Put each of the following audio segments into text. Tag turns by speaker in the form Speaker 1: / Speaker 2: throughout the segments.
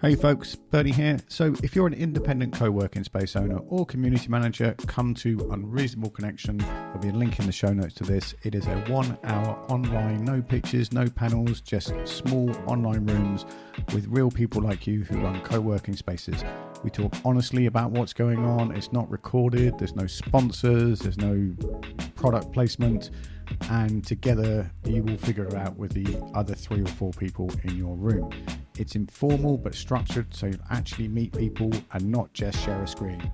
Speaker 1: Hey folks, Bernie here. So if you're an independent co-working space owner or community manager, come to Unreasonable Connection. There'll be a link in the show notes to this. It is a 1 hour online, no pictures, no panels, just small online rooms with real people like you who run co-working spaces. We talk honestly about what's going on. It's not recorded. There's no sponsors. There's no product placement. And together you will figure it out with the other 3 or 4 people in your room. It's informal but structured, so you actually meet people and not just share a screen.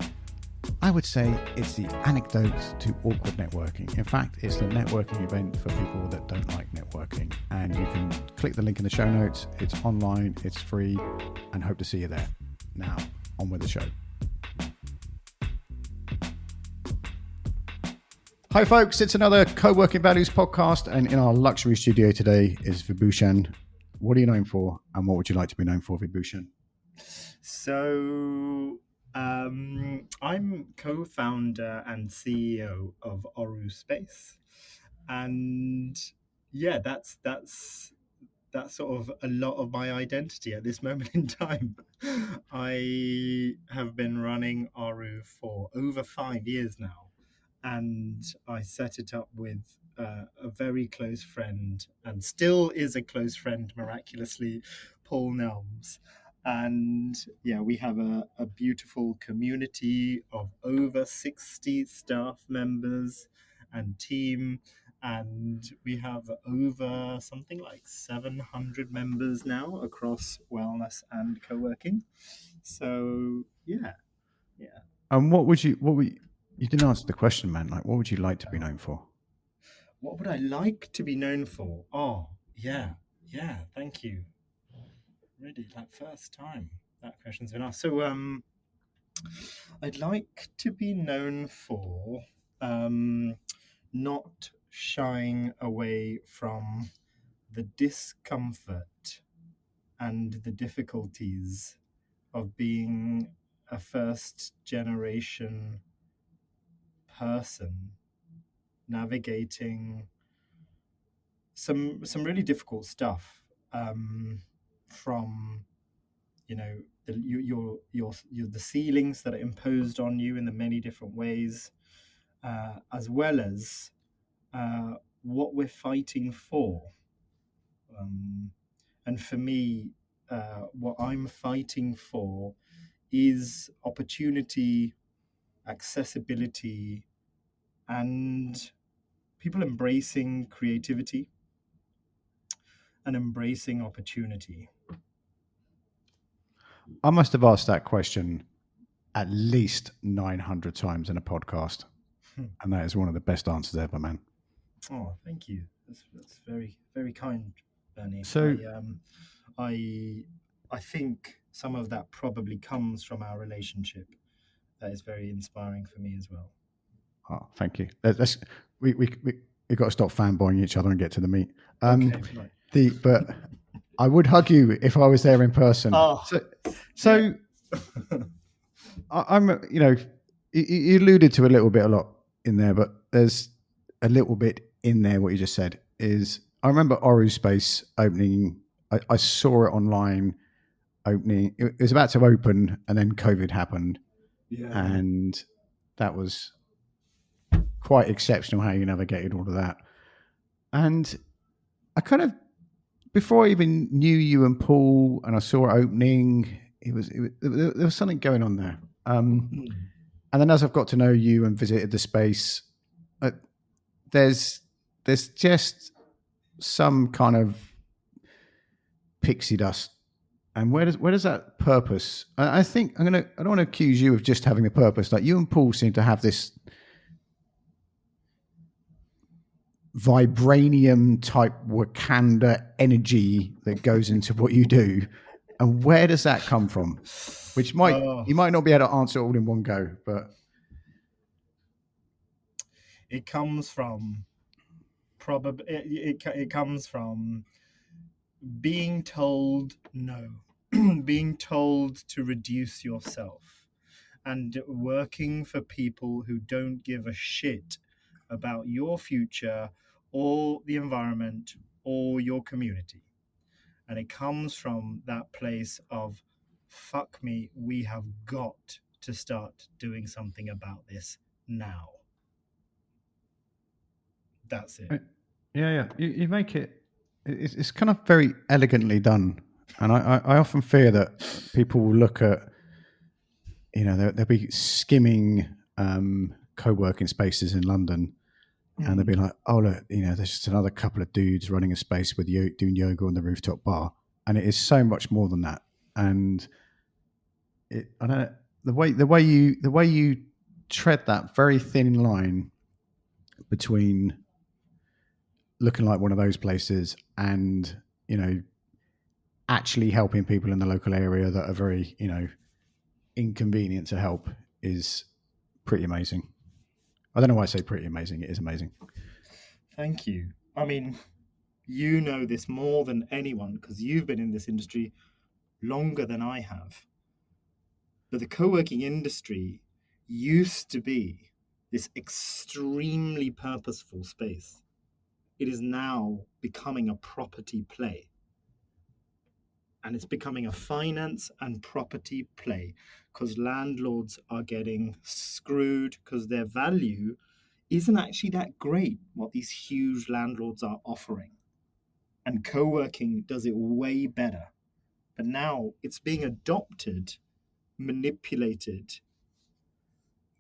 Speaker 1: I would say it's the antidote to awkward networking. In fact, it's the networking event for people that don't like networking. And you can click the link in the show notes. It's online, it's free, and hope to see you there. Now, on with the show. Hi folks, it's another Co-working Values podcast, and in our luxury studio today is Vibushan. What are you known for, and what would you like to be known for, Vibushan?
Speaker 2: So, I'm co-founder and CEO of Oru Space, and yeah, that's sort of a lot of my identity at this moment in time. I have been running Oru for over 5 years now, and I set it up with a very close friend, and still is a close friend, miraculously, Paul Nelms. And yeah, we have a beautiful community of over 60 staff members and team, and we have over something like 700 members now across wellness and co-working. So yeah.
Speaker 1: And you didn't answer the question, man. Like, what would you like to be known for?
Speaker 2: What would I like to be known for? Oh, yeah, thank you. Really, like first time that question's been asked. So, I'd like to be known for not shying away from the discomfort and the difficulties of being a first generation person navigating some really difficult stuff, from the ceilings that are imposed on you in the many different ways, as well as what we're fighting for. And for me, what I'm fighting for is opportunity, accessibility, and people embracing creativity and embracing opportunity.
Speaker 1: I must have asked that question at least 900 times in a podcast, and that is one of the best answers ever, man.
Speaker 2: Oh, thank you. That's very, very kind, Bernie.
Speaker 1: So,
Speaker 2: I think some of that probably comes from our relationship. That is very inspiring for me as well.
Speaker 1: oh, thank you. We got to stop fanboying each other and get to the meat.
Speaker 2: Okay, right.
Speaker 1: But I would hug you if I was there in person.
Speaker 2: Oh,
Speaker 1: so
Speaker 2: yeah.
Speaker 1: I'm, you alluded to a lot in there, but there's a little bit in there. What you just said is, I remember Oru Space opening. I saw it online opening. It was about to open, and then COVID happened.
Speaker 2: Yeah.
Speaker 1: And that was quite exceptional how you navigated all of that. And I kind of, before I even knew you and Paul, and I saw it opening, there was something going on there. And then as I've got to know you and visited the space, there's just some kind of pixie dust. And where does that purpose? I think I don't want to accuse you of just having a purpose. Like, you and Paul seem to have this vibranium type Wakanda energy that goes into what you do. And where does that come from? Which you might not be able to answer all in one go, but
Speaker 2: it comes from it comes from being told no, being told to reduce yourself, and working for people who don't give a shit about your future or the environment or your community. And it comes from that place of, fuck me, we have got to start doing something about this now. That's it.
Speaker 1: Yeah. You make it. It's kind of very elegantly done, and I often fear that people will look at, they'll be skimming co-working spaces in London, and they'll be like, oh look, there's just another couple of dudes running a space with you doing yoga on the rooftop bar, and it is so much more than that. And I don't know, the way you tread that very thin line between looking like one of those places and actually helping people in the local area that are very inconvenient to help is pretty amazing. I don't know why I say pretty amazing. It is amazing.
Speaker 2: Thank you. I mean, you know this more than anyone because you've been in this industry longer than I have. But the co-working industry used to be this extremely purposeful space. It is now becoming a property play. And it's becoming a finance and property play because landlords are getting screwed because their value isn't actually that great, what these huge landlords are offering. And co-working does it way better. But now it's being adopted, manipulated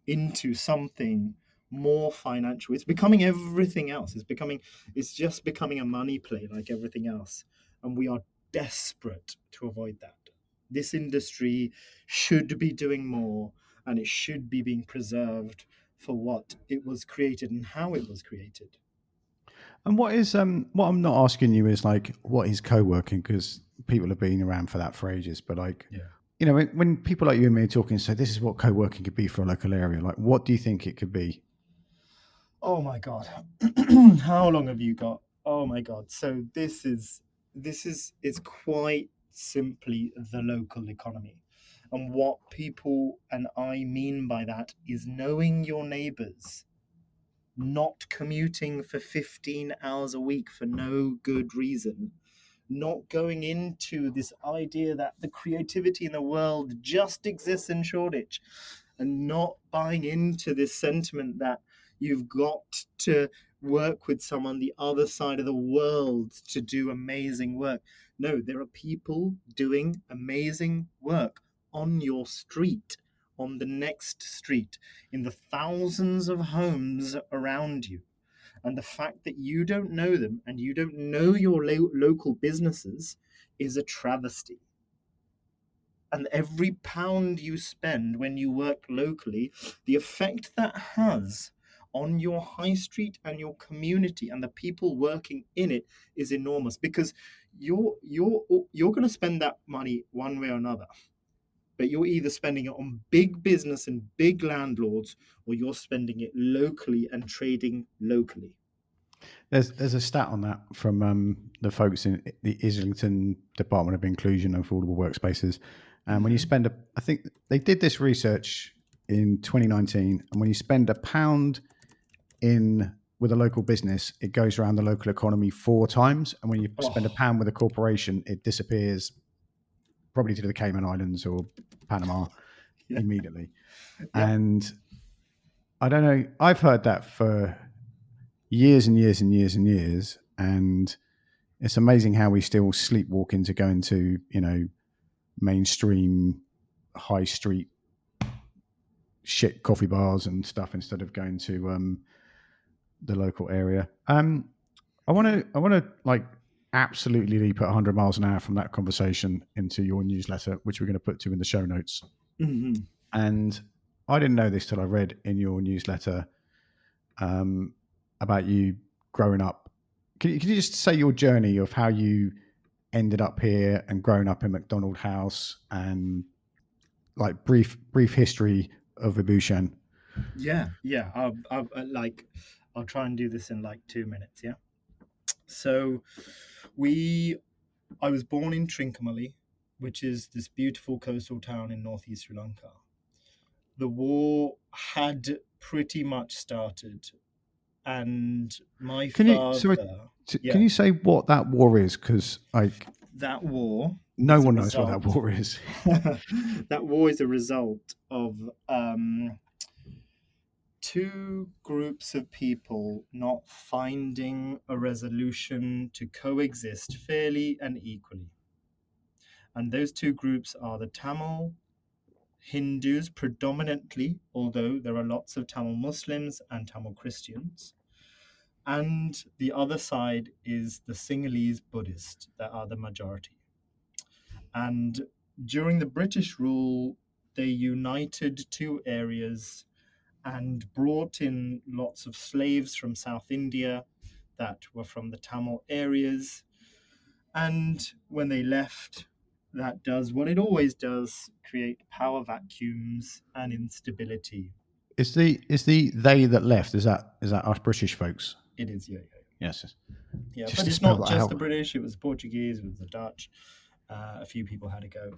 Speaker 2: into something more financial. It's becoming everything else. It's just becoming a money play like everything else. And we are desperate to avoid that. This industry should be doing more, and it should be being preserved for what it was created and how it was created.
Speaker 1: And what I'm not asking you is like, what is co-working? Because people have been around for that for ages. But like,
Speaker 2: Yeah.
Speaker 1: when people like you and me are talking, so this is what co-working could be for a local area. Like, what do you think it could be?
Speaker 2: Oh my God. How long have you got? Oh my God. So it's quite simply the local economy. And what people and I mean by that is knowing your neighbours, not commuting for 15 hours a week for no good reason, not going into this idea that the creativity in the world just exists in Shoreditch, and not buying into this sentiment that you've got to work with someone the other side of the world to do amazing work. No, there are people doing amazing work on your street, on the next street, in the thousands of homes around you. And the fact that you don't know them and you don't know your local businesses is a travesty. And every pound you spend when you work locally, the effect that has on your high street and your community and the people working in it is enormous, because you're going to spend that money one way or another, but you're either spending it on big business and big landlords, or you're spending it locally and trading locally.
Speaker 1: There's a stat on that from the folks in the Islington Department of Inclusion and Affordable Workspaces. And when you spend I think they did this research in 2019, and when you spend £1 in with a local business, it goes around the local economy 4 times. And when you spend £1 with a corporation, it disappears probably to the Cayman Islands or Panama immediately.
Speaker 2: Yeah.
Speaker 1: And I don't know, I've heard that for years and years and years and years. And it's amazing how we still sleepwalk into going to, mainstream high street shit coffee bars and stuff instead of going to the local area. I want to like absolutely put 100 miles an hour from that conversation into your newsletter, which we're going to put to in the show notes.
Speaker 2: Mm-hmm.
Speaker 1: And I didn't know this till I read in your newsletter about you growing up. Can you just say your journey of how you ended up here and growing up in McDonald House, and like brief history of Vibushan?
Speaker 2: Yeah. I'll try and do this in like 2 minutes. Yeah. So, I was born in Trincomalee, which is this beautiful coastal town in northeast Sri Lanka. The war had pretty much started, and my
Speaker 1: Can
Speaker 2: father.
Speaker 1: can you say what that war is? Because
Speaker 2: that war.
Speaker 1: no
Speaker 2: is a
Speaker 1: one knows what that
Speaker 2: result-
Speaker 1: war is.
Speaker 2: That war is a result of two groups of people not finding a resolution to coexist fairly and equally. And those two groups are the Tamil Hindus predominantly, although there are lots of Tamil Muslims and Tamil Christians. And the other side is the Sinhalese Buddhist, that are the majority. And during the British rule, they united two areas and brought in lots of slaves from South India that were from the Tamil areas. And when they left, that does what it always does, create power vacuums and instability.
Speaker 1: Is the they that left? Is that us British folks?
Speaker 2: It is, yeah.
Speaker 1: Yes.
Speaker 2: Yeah,
Speaker 1: Just
Speaker 2: but
Speaker 1: to
Speaker 2: it's
Speaker 1: spell
Speaker 2: not
Speaker 1: that
Speaker 2: just
Speaker 1: out.
Speaker 2: the British, it was the Portuguese, it was the Dutch. A few people had to go.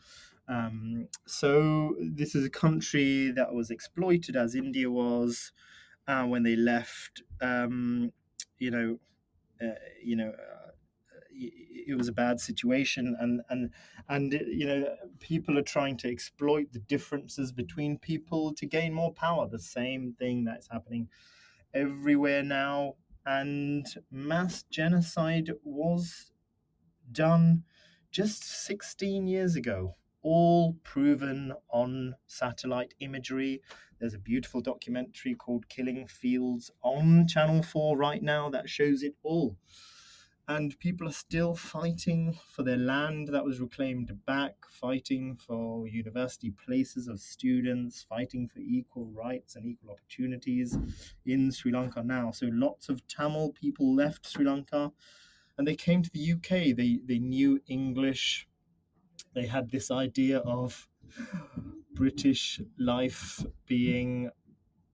Speaker 2: So this is a country that was exploited as India was when they left. You know, it was a bad situation, and people are trying to exploit the differences between people to gain more power. The same thing that's happening everywhere now, and mass genocide was done just 16 years ago, all proven on satellite imagery. There's a beautiful documentary called Killing Fields on Channel 4 right now that shows it all. And people are still fighting for their land that was reclaimed back, fighting for university places of students, fighting for equal rights and equal opportunities in Sri Lanka now. So lots of Tamil people left Sri Lanka and they came to the UK. They knew English. They had this idea of British life being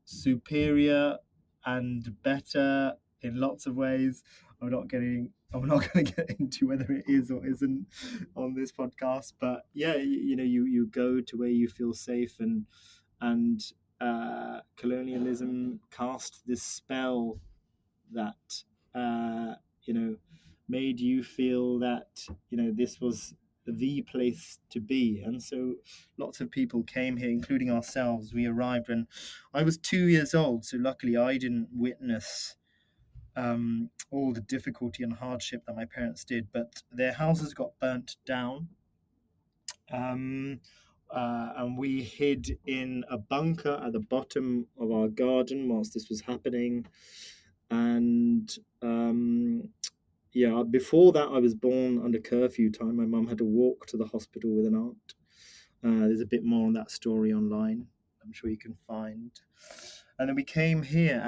Speaker 2: superior and better in lots of ways. I'm not going to get into whether it is or isn't on this podcast, but yeah, you go to where you feel safe, and colonialism cast this spell that made you feel that this was the place to be. And so lots of people came here, including ourselves. We arrived when I was 2 years old, so luckily I didn't witness all the difficulty and hardship that my parents did, but their houses got burnt down. And we hid in a bunker at the bottom of our garden whilst this was happening. And before that, I was born under curfew time. My mum had to walk to the hospital with an aunt. There's a bit more on that story online, I'm sure you can find. And then we came here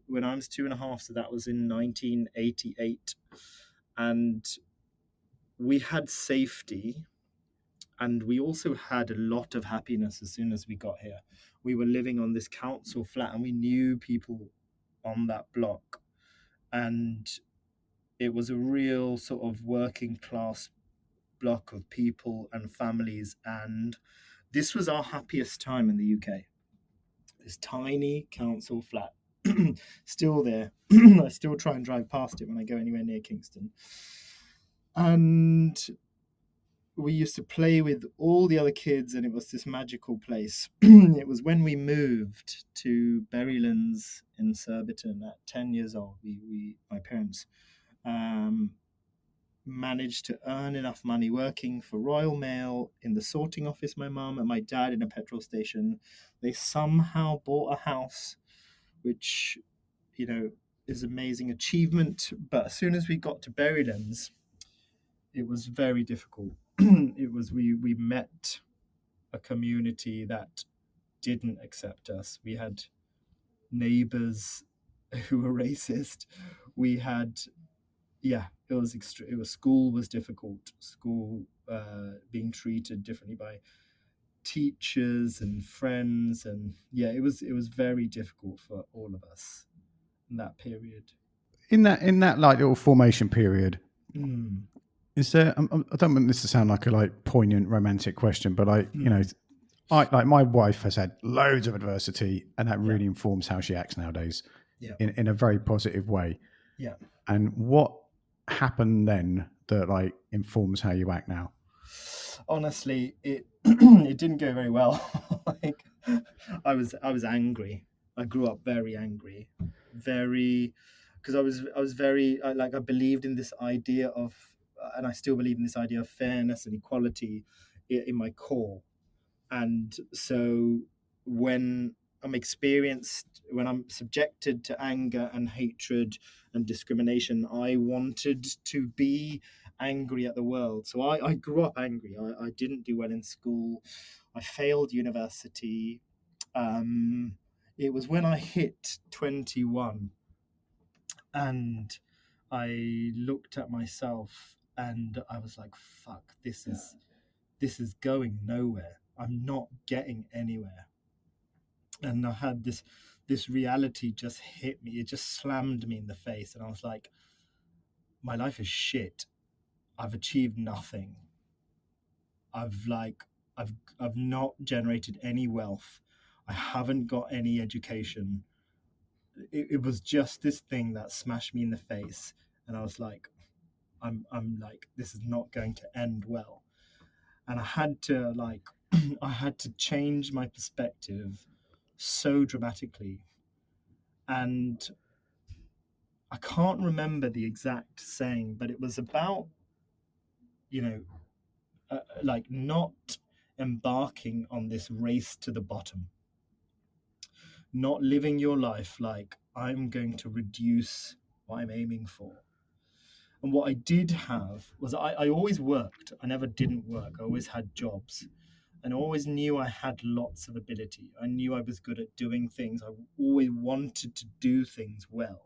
Speaker 2: when I was 2.5, so that was in 1988. And we had safety, and we also had a lot of happiness as soon as we got here. We were living on this council flat, and we knew people on that block. And it was a real sort of working class block of people and families. And this was our happiest time in the UK. This tiny council flat, still there. I still try and drive past it when I go anywhere near Kingston. And we used to play with all the other kids, and it was this magical place. It was when we moved to Berrylands in Surbiton at 10 years old. My parents managed to earn enough money working for Royal Mail in the sorting office, my mum, and my dad in a petrol station. They somehow bought a house, which, is an amazing achievement. But as soon as we got to Berrylands, it was very difficult. We met a community that didn't accept us. We had neighbours who were racist. We had it was school was difficult. School being treated differently by teachers and friends, and it was very difficult for all of us in that period.
Speaker 1: In that like little formation period, is there? I don't want this to sound like a poignant romantic question, but my wife has had loads of adversity, and that really informs how she acts nowadays.
Speaker 2: Yeah.
Speaker 1: in a very positive way.
Speaker 2: Yeah.
Speaker 1: And what happened then that like informs how you act now?
Speaker 2: Honestly, it it didn't go very well. Like, I was angry. I grew up very angry, very, because I was very I believed in this idea of, and I still believe in this idea of fairness and equality in my core. And so when when I'm subjected to anger and hatred and discrimination, I wanted to be angry at the world. So I grew up angry. I didn't do well in school. I failed university. Um, it was when I hit 21 and I looked at myself and I was like, fuck, this is going nowhere. I'm not getting anywhere. And I had this reality just hit me. It just slammed me in the face, and I was like, my life is shit. I've achieved nothing. I've like I've not generated any wealth. I haven't got any education. It was just this thing that smashed me in the face, and I was like, I'm like, this is not going to end well. And I had to like I had to change my perspective so dramatically. And I can't remember the exact saying, but it was about, you know, like not embarking on this race to the bottom, not living your life like I'm going to reduce what I'm aiming for. And what I did have was I always worked. I never didn't work. I always had jobs. And I always knew I had lots of ability. I knew I was good at doing things. I always wanted to do things well.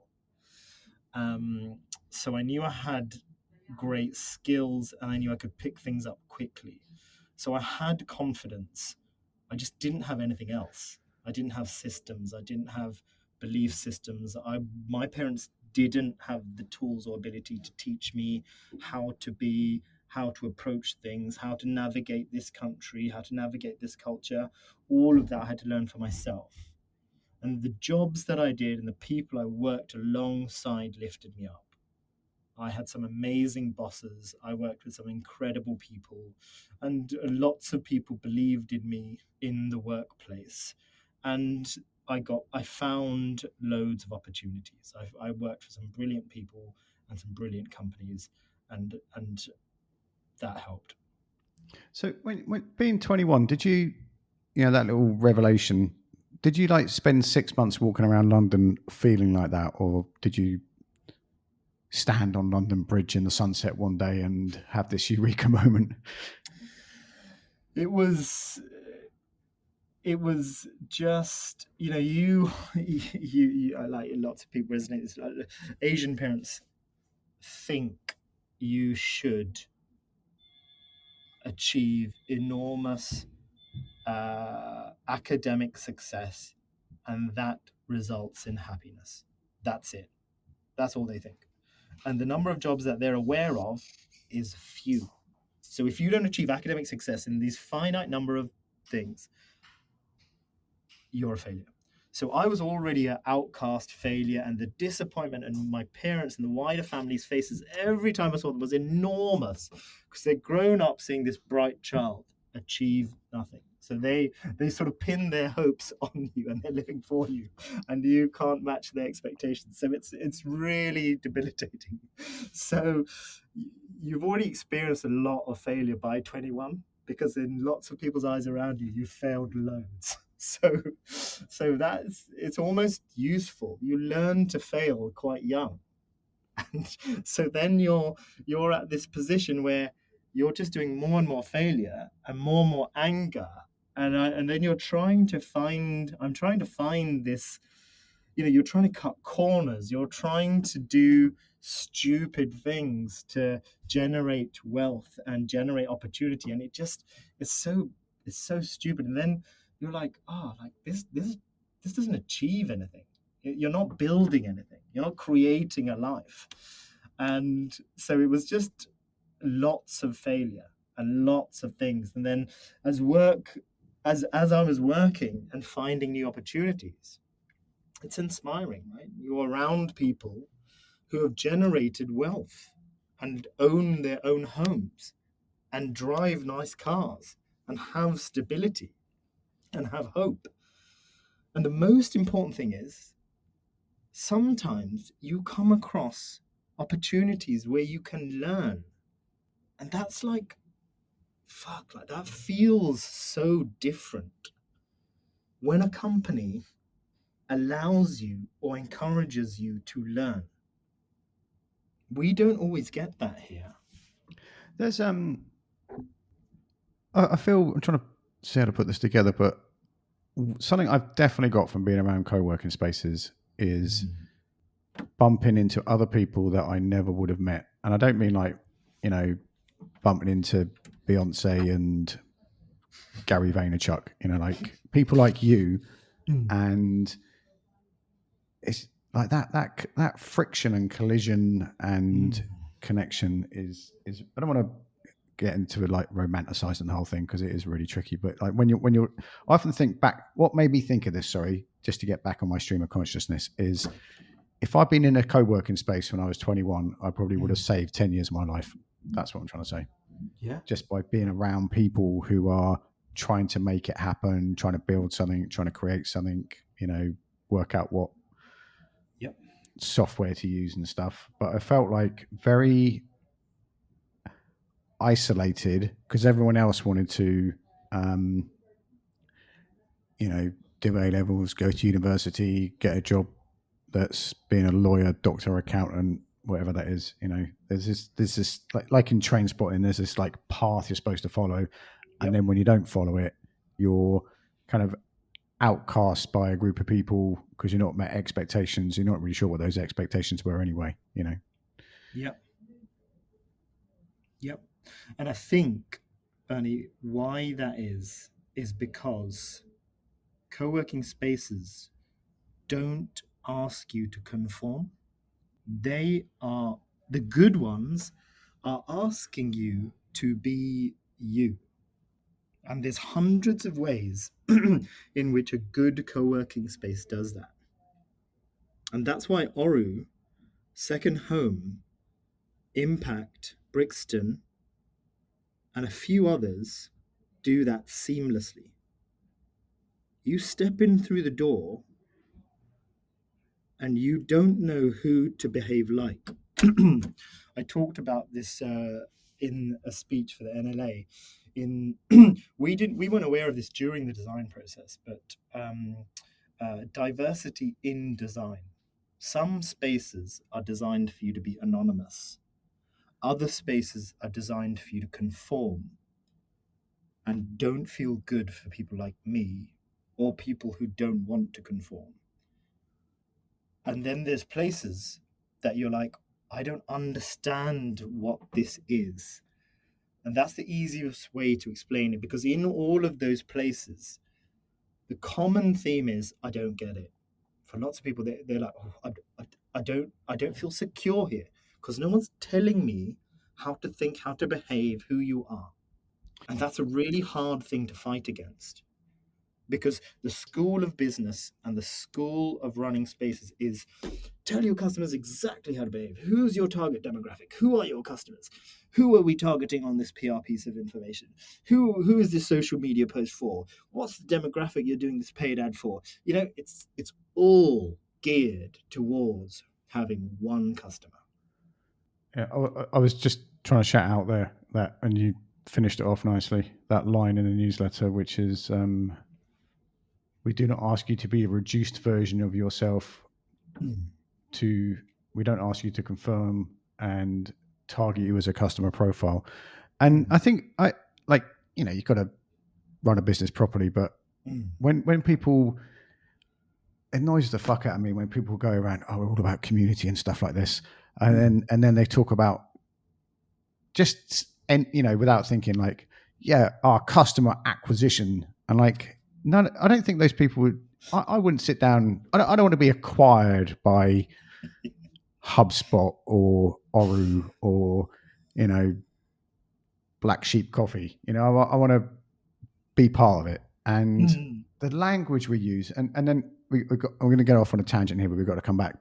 Speaker 2: Um, so I knew I had great skills and I knew I could pick things up quickly. So I had confidence. I just didn't have anything else. I didn't have systems. I didn't have belief systems. My parents didn't have the tools or ability to teach me how to be, how to approach things, how to navigate this country, how to navigate this culture. All of that I had to learn for myself. And the jobs that I did and the people I worked alongside lifted me up. I had some amazing bosses. I worked with some incredible people, and lots of people believed in me in the workplace. And I found loads of opportunities. I worked for some brilliant people and some brilliant companies, and that helped.
Speaker 1: So when being 21, did you, you know, that little revelation, did you like spend 6 months walking around London feeling like that, or did you stand on London Bridge in the sunset one day and have this eureka moment?
Speaker 2: It was it was just, you know, you like lots of people resonate this, like, Asian parents think you should achieve enormous academic success and that results in happiness. That's it. That's all they think. And the number of jobs that they're aware of is few. So if you don't achieve academic success in these finite number of things, you're a failure. So I was already an outcast failure, and the disappointment in my parents and the wider family's faces every time I saw them was enormous, because they'd grown up seeing this bright child achieve nothing. So they sort of pin their hopes on you, and they're living for you, and you can't match their expectations. So it's really debilitating. So you've already experienced a lot of failure by 21, because in lots of people's eyes around you, you've failed loads. So that's, it's almost useful. You learn to fail quite young, and so then you're at this position where you're just doing more and more failure and more anger, and then you're trying to find. I'm trying to find this. You know, you're trying to cut corners. You're trying to do stupid things to generate wealth and generate opportunity, and it's so it's so stupid. And then you're like, oh, like this doesn't achieve anything. You're not building anything. You're not creating a life. And so it was just lots of failure and lots of things. And then as I was working and finding new opportunities, It's inspiring, right? You're around people who have generated wealth and own their own homes and drive nice cars and have stability and have hope. And the most important thing is sometimes you come across opportunities where you can learn. And that's like, fuck, like that feels so different when a company allows you or encourages you to learn. We don't always get that here.
Speaker 1: There's I feel I'm trying to see how to put this together, but something I've definitely got from being around co-working spaces is bumping into other people that I never would have met. And I don't mean like, bumping into Beyonce and Gary Vaynerchuk, like people like you. And it's like that friction and collision and connection is I don't want to get into like romanticizing the whole thing because it is really tricky, but like when you're I often think back, what made me think of this, sorry, just to get back on my stream of consciousness, is if I'd been in a co-working space when I was 21, I probably would have saved 10 years of my life. That's what I'm trying to say.
Speaker 2: Yeah.
Speaker 1: Just by being around people who are trying to make it happen, trying to build something, trying to create something, work out what software to use and stuff. But I felt like very isolated because everyone else wanted to, do A levels, go to university, get a job that's being a lawyer, doctor, accountant, whatever that is. There's this like in train spotting, there's this like path you're supposed to follow, and then when you don't follow it, you're kind of outcast by a group of people because you're not met expectations. You're not really sure what those expectations were anyway.
Speaker 2: Yep. And I think, Bernie, why that is because co-working spaces don't ask you to conform. The good ones are asking you to be you. And there's hundreds of ways in which a good co-working space does that. And that's why Oru, Second Home, Impact, Brixton, and a few others do that seamlessly. You step in through the door and you don't know who to behave like. I talked about this in a speech for the NLA. We weren't aware of this during the design process, but diversity in design. Some spaces are designed for you to be anonymous. Other spaces are designed for you to conform and don't feel good for people like me or people who don't want to conform. And then there's places that you're like, I don't understand what this is. And that's the easiest way to explain it, because in all of those places, the common theme is, I don't get it. For lots of people, they're like, oh, I don't feel secure here because no one's telling me how to think, how to behave, who you are. And that's a really hard thing to fight against, because the school of business and the school of running spaces is tell your customers exactly how to behave. Who's your target demographic? Who are your customers? Who are we targeting on this PR piece of information? Who is this social media post for? What's the demographic you're doing this paid ad for? It's all geared towards having one customer.
Speaker 1: Yeah, I was just trying to shout out there that, and you finished it off nicely, that line in the newsletter, which is, we do not ask you to be a reduced version of yourself. We don't ask you to confirm and target you as a customer profile. And I think you've got to run a business properly, but when people, it annoys the fuck out of me when people go around, we're all about community and stuff like this. And then they talk about just, and without thinking like, our customer acquisition, and like, none, I don't think those people would, I wouldn't sit down. I don't want to be acquired by HubSpot or Oru or, Black Sheep Coffee. I want to be part of it. And the language we use, and then I'm going to get off on a tangent here, but we've got to come back.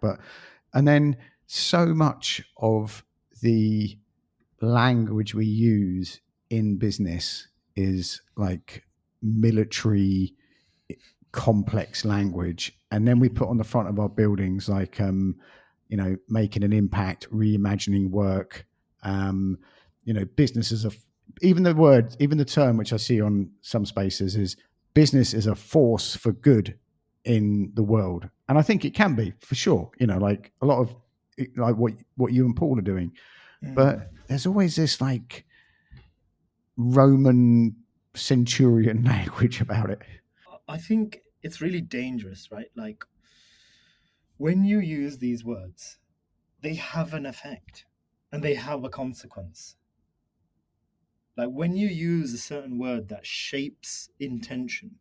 Speaker 1: And then so much of the language we use in business is like military complex language, and then we put on the front of our buildings like making an impact, reimagining work, businesses of even the term which I see on some spaces is business is a force for good in the world, and I think it can be for sure, like a lot of like what you and Paul are doing, but there's always this like Roman centurion language about it.
Speaker 2: I think it's really dangerous, right? Like when you use these words, they have an effect and they have a consequence. Like when you use a certain word that shapes intention,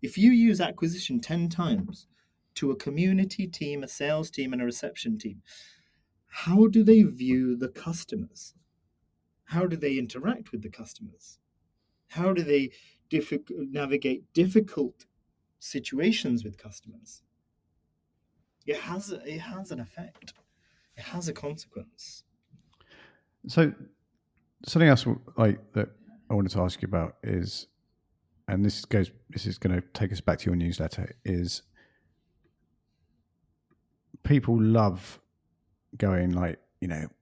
Speaker 2: if you use acquisition 10 times to a community team, a sales team, and a reception team, how do they view the customers? How do they interact with the customers? How do they navigate difficult situations with customers? It has an effect. It has a consequence.
Speaker 1: So something else like that I wanted to ask you about is, and this is going to take us back to your newsletter, is people love going like,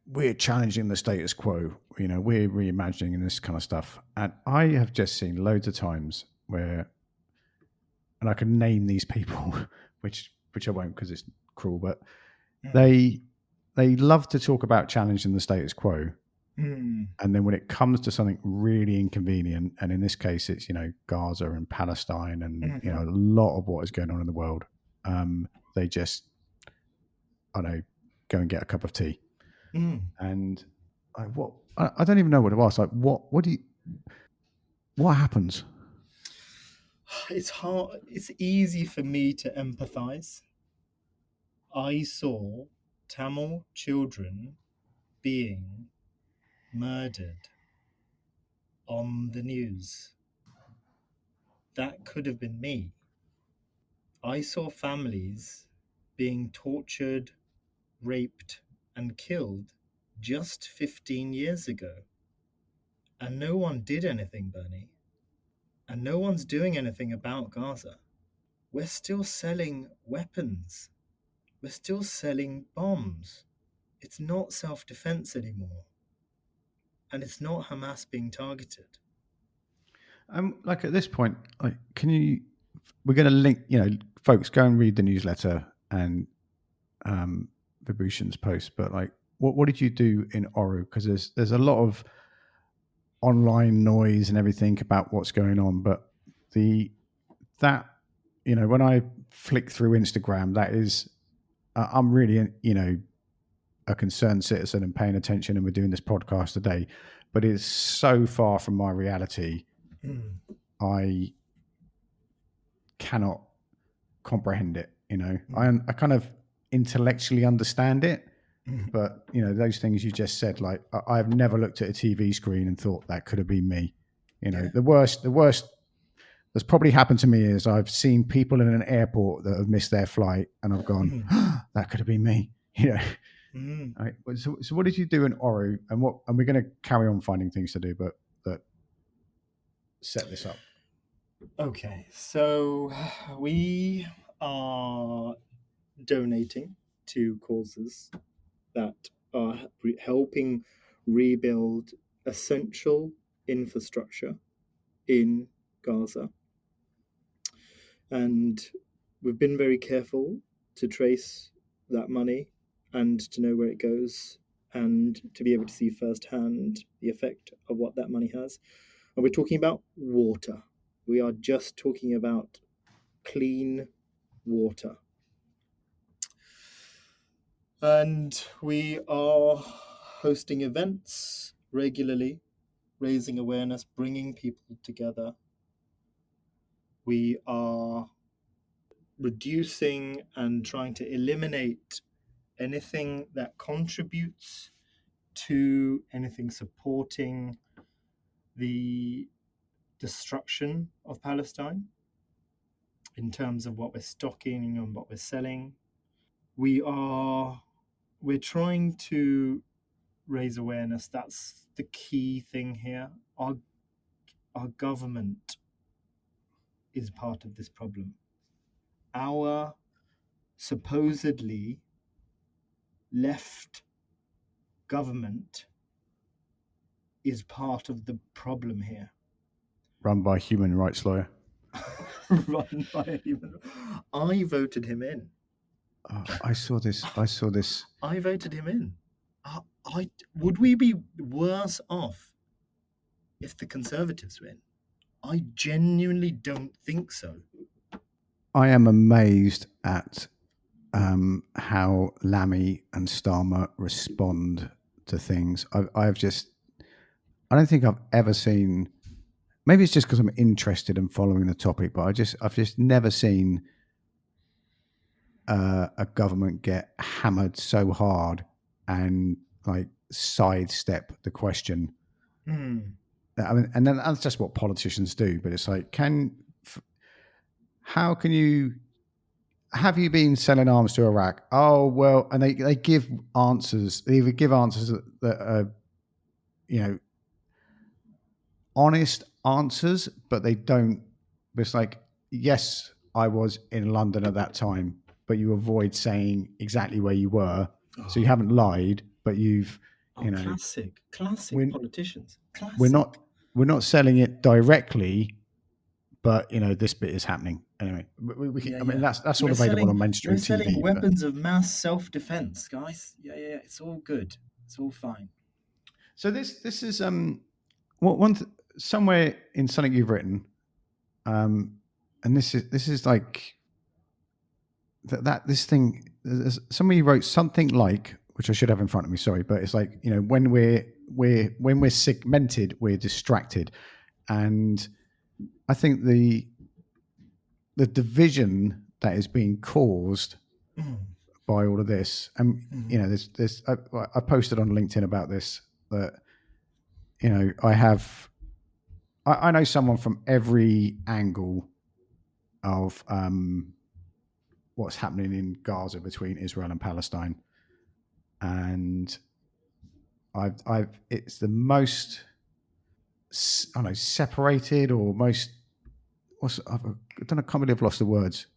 Speaker 1: we're challenging the status quo, we're reimagining and this kind of stuff. And I have just seen loads of times where, and I can name these people, which I won't because it's cruel, but they love to talk about challenging the status quo. And then when it comes to something really inconvenient, and in this case, it's Gaza and Palestine, and a lot of what is going on in the world, they just, I don't know, go and get a cup of tea. And I don't even know what to ask. Like, what happens?
Speaker 2: It's hard. It's easy for me to empathize. I saw Tamil children being murdered on the news. That could have been me. I saw families being tortured, raped, and killed just 15 years ago. And no one did anything, Bernie. And no one's doing anything about Gaza. We're still selling weapons. We're still selling bombs. It's not self-defense anymore. And it's not Hamas being targeted.
Speaker 1: Like at this point, like, we're going to link, folks, go and read the newsletter and Vibushan's post, but like, what did you do in Oru? Because there's a lot of online noise and everything about what's going on, but when I flick through Instagram, that is, I'm really, a concerned citizen and paying attention, and we're doing this podcast today, but it's so far from my reality. I cannot comprehend it. I kind of intellectually understand it, but those things you just said, like I've never looked at a TV screen and thought that could have been me. The worst that's probably happened to me is I've seen people in an airport that have missed their flight, and I've gone, that could have been me. Right. So what did you do in Oru, and we're going to carry on finding things to do, but that set this up.
Speaker 2: Okay, so we are donating to causes that are helping rebuild essential infrastructure in Gaza. And we've been very careful to trace that money and to know where it goes and to be able to see firsthand the effect of what that money has. And we're talking about water. We are just talking about clean water. And we are hosting events regularly, raising awareness, bringing people together. We are reducing and trying to eliminate anything that contributes to anything supporting the destruction of Palestine. in terms of what we're stocking and what we're selling. We're trying to raise awareness. That's the key thing here. Our government is part of this problem. Our supposedly left government is part of the problem here.
Speaker 1: Run by a human rights lawyer.
Speaker 2: Run by a human. I voted him in.
Speaker 1: I saw this.
Speaker 2: I voted him in. Would we be worse off if the Conservatives win? I genuinely don't think so.
Speaker 1: I am amazed at how Lammy and Starmer respond to things. I don't think I've ever seen. Maybe it's just because I'm interested in following the topic, but I've just never seen a government get hammered so hard and like sidestep the question. I mean, and then that's just what politicians do. But it's like, how can you? Have you been selling arms to Iraq? Oh well, and they give answers. They either give answers that are, honest answers, but they don't. It's like, yes, I was in London at that time, but you avoid saying exactly where you were, so you haven't lied, but you've,
Speaker 2: classic politicians. Classic.
Speaker 1: We're not selling it directly, but this bit is happening anyway. I mean, that's all available on mainstream
Speaker 2: we're selling
Speaker 1: TV.
Speaker 2: Weapons of mass self-defense, guys. Yeah. It's all good. It's all fine.
Speaker 1: So this is somewhere in something you've written, and this is like that this thing. Somebody wrote something like, which I should have in front of me. Sorry, but it's like, when we're segmented, we're distracted, and I think the division that is being caused by all of this, and there's I posted on LinkedIn about this, that I know someone from every angle of what's happening in Gaza between Israel and Palestine, and it's the most, I don't know, separated or most, I don't know, can't believe I've lost the words.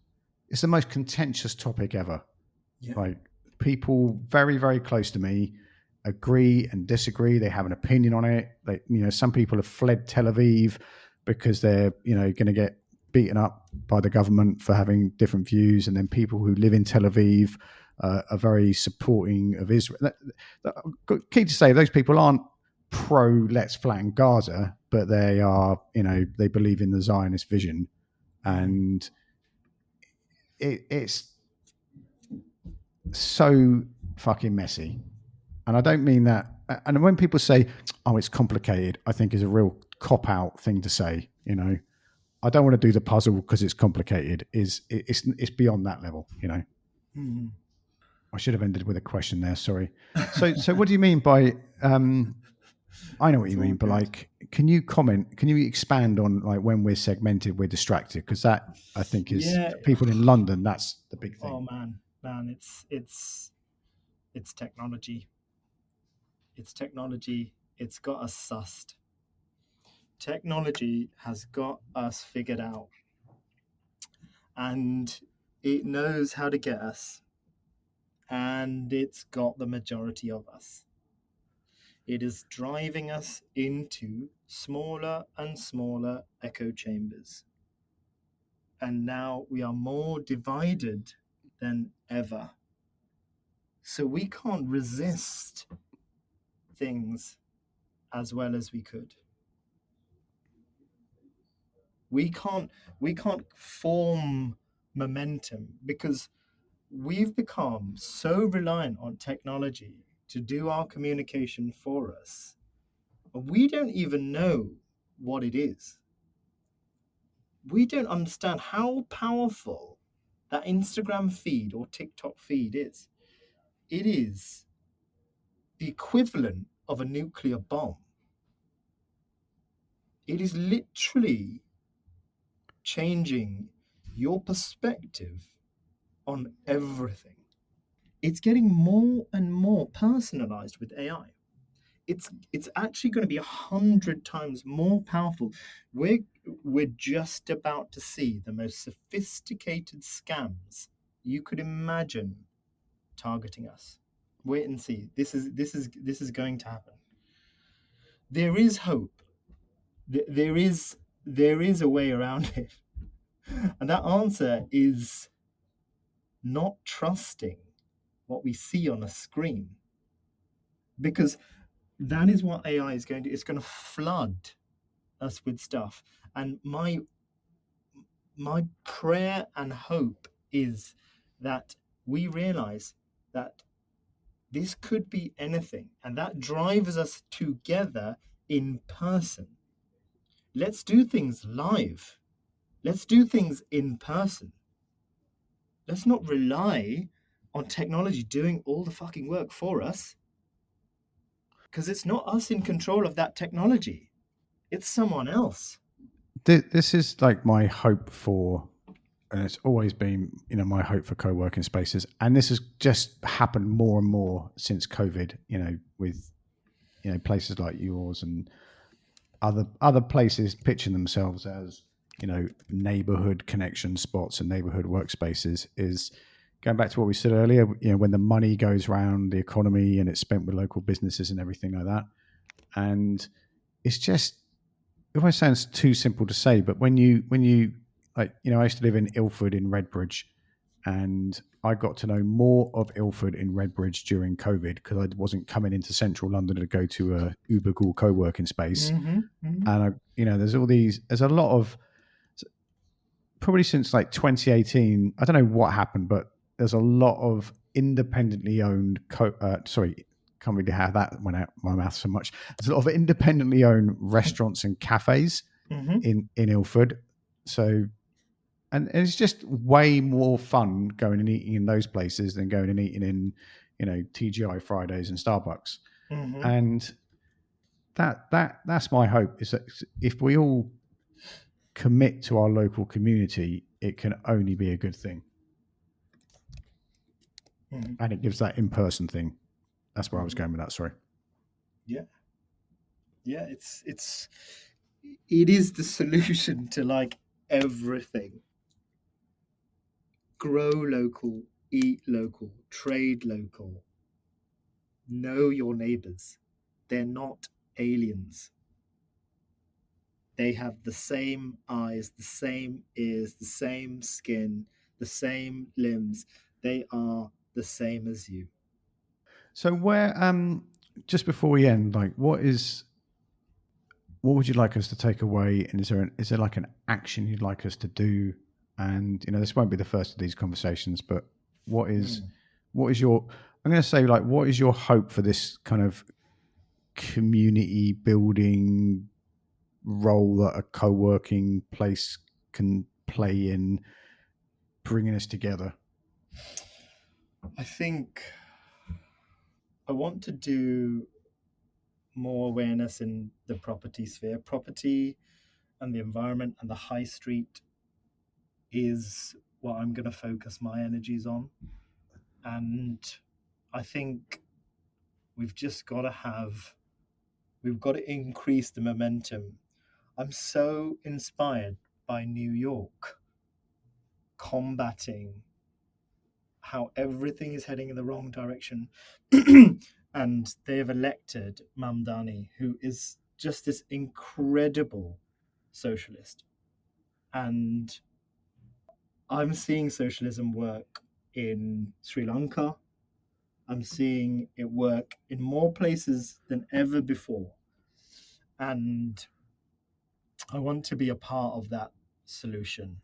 Speaker 1: It's the most contentious topic ever.
Speaker 2: Yeah.
Speaker 1: Like, people very, very close to me agree and disagree. They have an opinion on it. Some people have fled Tel Aviv because they're, going to get beaten up by the government for having different views. And then people who live in Tel Aviv are very supporting of Israel. Key to say, those people aren't pro let's flatten Gaza, but they are, they believe in the Zionist vision. And it's so fucking messy. And I don't mean that. And when people say, "Oh, it's complicated," I think is a real cop-out thing to say. I don't want to do the puzzle because it's complicated. It's beyond that level. I should have ended with a question there. Sorry. So what do you mean by? I know what you mean, but like, can you comment? Can you expand on like when we're segmented, we're distracted? Because that, I think, is for people in London. That's the big thing.
Speaker 2: Oh man, it's technology. It's technology. It's got us sussed. Technology has got us figured out, and it knows how to get us, and it's got the majority of us. It is driving us into smaller and smaller echo chambers. And now we are more divided than ever. So we can't resist things as well as we could. We can't form momentum because we've become so reliant on technology to do our communication for us. We don't even know what it is. We don't understand how powerful that Instagram feed or TikTok feed is. It is the equivalent of a nuclear bomb. It is literally changing your perspective on everything. It's getting more and more personalized with AI. It's actually going to be 100 times more powerful. We're just about to see the most sophisticated scams you could imagine targeting us. Wait and see. This is going to happen. There is hope. There is a way around it, and that answer is not trusting what we see on a screen, because that is what AI is going to. It's going to flood us with stuff, and my prayer and hope is that we realize that this could be anything, and that drives us together in person. Let's do things live. Let's do things in person. Let's not rely on technology doing all the fucking work for us, because it's not us in control of that technology. It's someone else.
Speaker 1: This is like my hope for, and it's always been, my hope for co-working spaces. And this has just happened more and more since COVID, with, places like yours and other places pitching themselves as, neighborhood connection spots and neighborhood workspaces. Is going back to what we said earlier, when the money goes round the economy and it's spent with local businesses and everything like that. And it's just, it almost sounds too simple to say, but when you like, I used to live in Ilford in Redbridge, and I got to know more of Ilford in Redbridge during COVID because I wasn't coming into central London to go to a uber cool co-working space. And there's a lot of, probably since like 2018, I don't know what happened, but there's a lot of independently owned can't really have that went out my mouth so much. There's a lot of independently owned restaurants and cafes in Ilford. So, and it's just way more fun going and eating in those places than going and eating in, TGI Fridays and Starbucks. And that's my hope, is that if we all commit to our local community, it can only be a good thing. And it gives that in-person thing. That's where I was going with that. Sorry.
Speaker 2: Yeah. It is the solution to like everything. Grow local, eat local, trade local. Know your neighbors. They're not aliens. They have the same eyes, the same ears, the same skin, the same limbs. They are the same as you.
Speaker 1: So where, just before we end, like, what would you like us to take away? And is there like an action you'd like us to do? And, this won't be the first of these conversations, but what is your, I'm going to say, like, what is your hope for this kind of community building role that a co-working place can play in bringing us together?
Speaker 2: I think I want to do more awareness in the property sphere. Property and the environment and the high street is what I'm going to focus my energies on. And I think we've got to increase the momentum. I'm so inspired by New York combating how everything is heading in the wrong direction. And they have elected Mamdani, who is just this incredible socialist. And I'm seeing socialism work in Sri Lanka. I'm seeing it work in more places than ever before. And I want to be a part of that solution.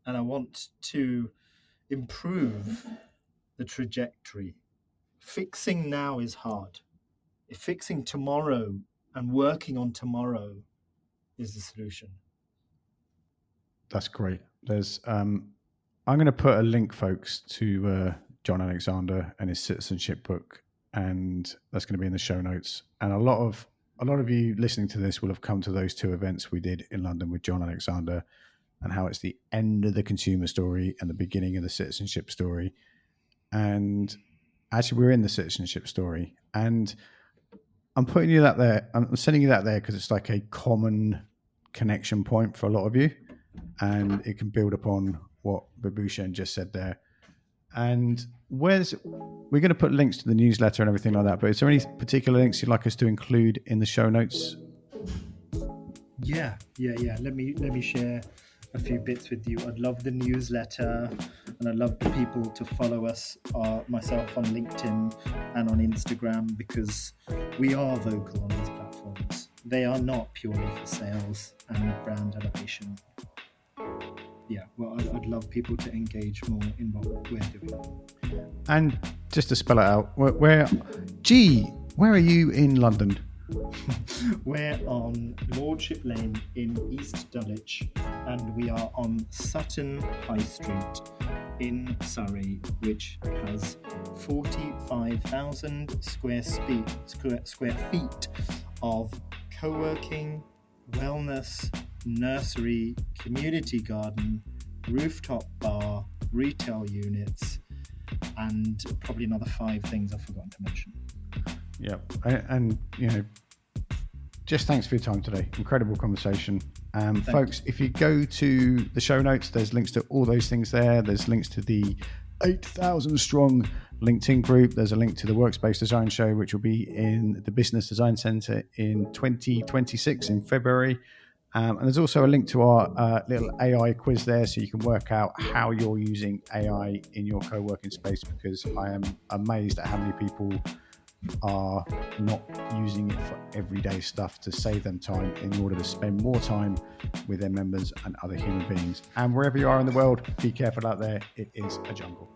Speaker 2: And I want to improve the trajectory. Fixing now is hard. Fixing tomorrow and working on tomorrow is the solution.
Speaker 1: That's great. There's, I'm going to put a link, folks, to John Alexander and his citizenship book, and that's going to be in the show notes. And a lot of you listening to this will have come to those two events we did in London with John Alexander, and how it's the end of the consumer story and the beginning of the citizenship story. And actually, we're in the citizenship story. And I'm putting you that there. I'm sending you that there because it's like a common connection point for a lot of you, and it can build upon what Vibushan just said there. And we're going to put links to the newsletter and everything like that. But is there any particular links you'd like us to include in the show notes?
Speaker 2: Yeah. Let me share a few bits with you. I'd love the newsletter, and I'd love people to follow us, myself on LinkedIn and on Instagram, because we are vocal on these platforms. They are not purely for sales and brand elevation. Yeah, well, I'd love people to engage more in what we're doing.
Speaker 1: And just to spell it out, where are you in London?
Speaker 2: We're on Lordship Lane in East Dulwich, and we are on Sutton High Street in Surrey, which has 45,000 square feet of co-working, wellness, nursery, community garden, rooftop bar, retail units, and probably another 5 things I've forgotten to mention.
Speaker 1: Yeah, and just thanks for your time today. Incredible conversation. Folks, if you go to the show notes, there's links to all those things there. There's links to the 8,000 strong LinkedIn group. There's a link to the Workspace Design Show, which will be in the Business Design Centre in 2026 in February. And there's also a link to our little AI quiz there, so you can work out how you're using AI in your co-working space, because I am amazed at how many people are not using it for everyday stuff to save them time in order to spend more time with their members and other human beings. And wherever you are in the world, be careful out there. It is a jungle.